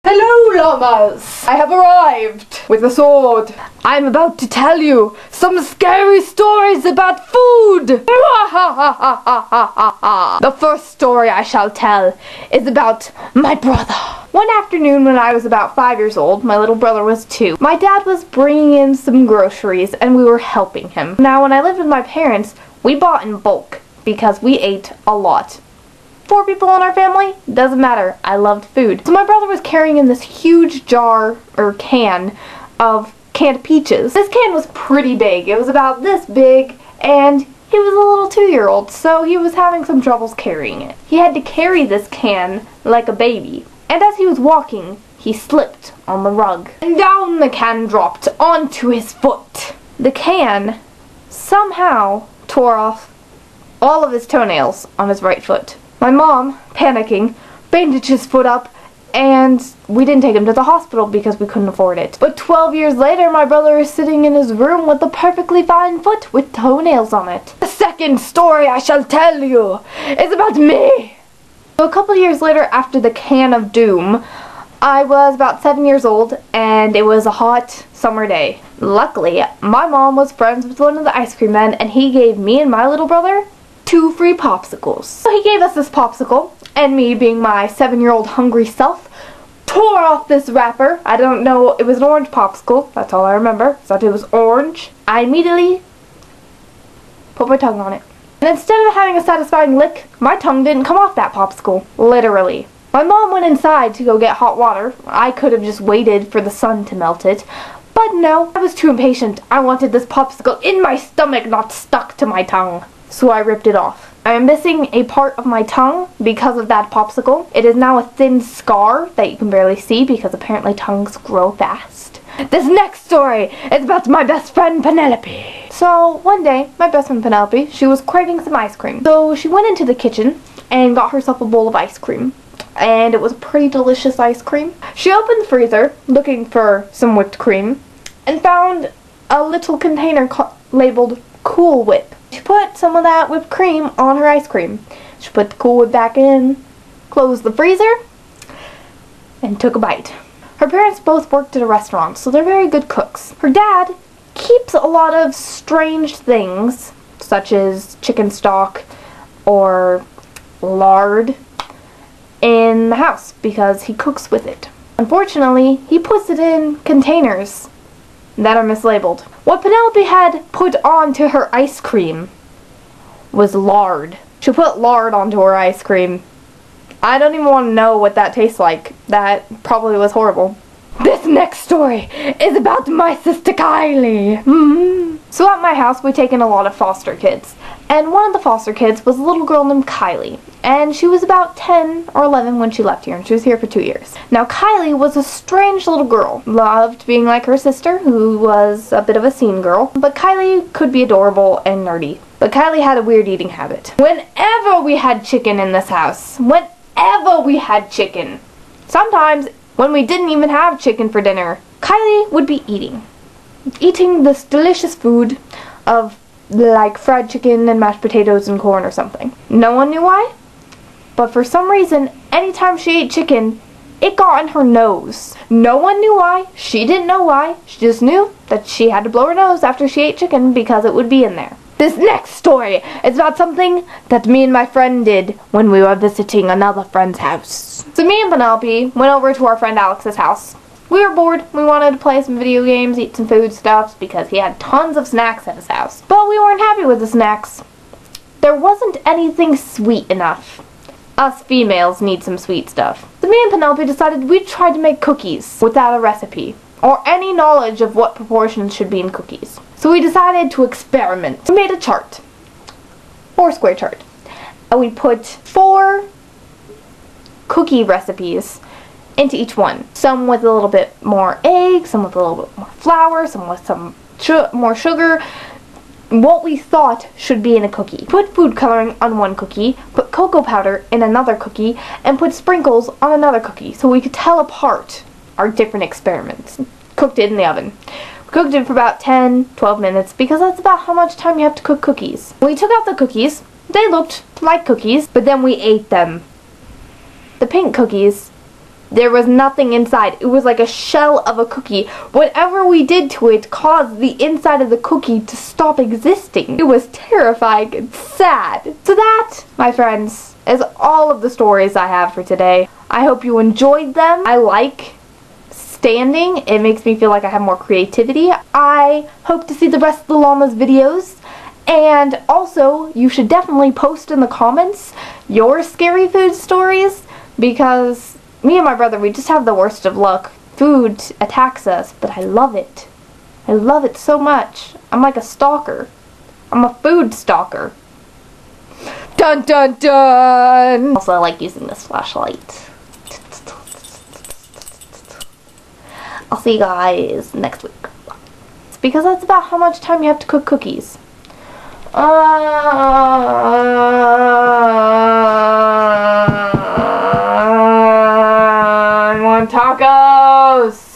Hello, llamas! I have arrived with a sword. I'm about to tell you some scary stories about food! The first story I shall tell is about my brother. One afternoon when I was about 5 years old, my little brother was 2. My dad was bringing in some groceries and we were helping him. Now when I lived with my parents, we bought in bulk because we ate a lot. 4 people in our family, doesn't matter, I loved food. So my brother was carrying in this huge jar, or can, of canned peaches. This can was pretty big, it was about this big, and he was a little 2-year-old, so he was having some troubles carrying it. He had to carry this can like a baby, and as he was walking, he slipped on the rug. And down the can dropped onto his foot. The can somehow tore off all of his toenails on his right foot. My mom, panicking, bandaged his foot up, and we didn't take him to the hospital because we couldn't afford it. But 12 years later, my brother is sitting in his room with a perfectly fine foot with toenails on it. The second story I shall tell you is about me. So a couple years later, after the can of doom, I was about 7 years old, and it was a hot summer day. Luckily, my mom was friends with one of the ice cream men, and he gave me and my little brother 2 free popsicles. So he gave us this popsicle, and me, being my 7-year-old hungry self, tore off this wrapper. I don't know, it was an orange popsicle, that's all I remember, so it was orange. I immediately put my tongue on it. And instead of having a satisfying lick, my tongue didn't come off that popsicle, literally. My mom went inside to go get hot water. I could have just waited for the sun to melt it, but no, I was too impatient. I wanted this popsicle in my stomach, not stuck to my tongue. So I ripped it off. I am missing a part of my tongue because of that popsicle. It is now a thin scar that you can barely see because apparently tongues grow fast. This next story is about my best friend Penelope. So one day, my best friend Penelope, she was craving some ice cream. So she went into the kitchen and got herself a bowl of ice cream. And it was pretty delicious ice cream. She opened the freezer looking for some whipped cream and found a little container labeled Cool Whip. She put some of that whipped cream on her ice cream. She put the Cool Whip back in, closed the freezer, and took a bite. Her parents both worked at a restaurant, so they're very good cooks. Her dad keeps a lot of strange things, such as chicken stock or lard, in the house because he cooks with it. Unfortunately, he puts it in containers that are mislabeled. What Penelope had put onto her ice cream was lard. She put lard onto her ice cream. I don't even want to know what that tastes like. That probably was horrible. This next story is about my sister Kylie. So at my house we take in a lot of foster kids. And one of the foster kids was a little girl named Kylie. And she was about 10 or 11 when she left here, and she was here for 2 years. Now Kylie was a strange little girl. Loved being like her sister, who was a bit of a scene girl. But Kylie could be adorable and nerdy. But Kylie had a weird eating habit. Whenever we had chicken in this house, sometimes when we didn't even have chicken for dinner, Kylie would be eating this delicious food of like fried chicken and mashed potatoes and corn or something. No one knew why, but for some reason, anytime she ate chicken, it got in her nose. No one knew why, she didn't know why, she just knew that she had to blow her nose after she ate chicken because it would be in there. This next story is about something that me and my friend did when we were visiting another friend's house. So me and Penelope went over to our friend Alex's house. We were bored, we wanted to play some video games, eat some foodstuffs, because he had tons of snacks at his house. But we weren't happy with the snacks. There wasn't anything sweet enough. Us females need some sweet stuff. So me and Penelope decided we'd try to make cookies without a recipe, or any knowledge of what proportions should be in cookies. So we decided to experiment. We made a chart, 4-square chart, and we put 4 cookie recipes into each one. Some with a little bit more egg, some with a little bit more flour, some with some more sugar. What we thought should be in a cookie. Put food coloring on one cookie, put cocoa powder in another cookie, and put sprinkles on another cookie so we could tell apart our different experiments. Cooked it in the oven. We cooked it for about 10-12 minutes because that's about how much time you have to cook cookies. When we took out the cookies, they looked like cookies, but then we ate them. The pink cookies There was nothing inside. It was like a shell of a cookie. Whatever we did to it caused the inside of the cookie to stop existing. It was terrifying and sad. So that, my friends, is all of the stories I have for today. I hope you enjoyed them. I like standing. It makes me feel like I have more creativity. I hope to see the rest of the llama's videos. And also, you should definitely post in the comments your scary food stories, because me and my brother, we just have the worst of luck. Food attacks us, but I love it. I love it so much. I'm like a stalker. I'm a food stalker. Dun dun dun! Also, I like using this flashlight. I'll see you guys next week. It's because that's about how much time you have to cook cookies. I want tacos!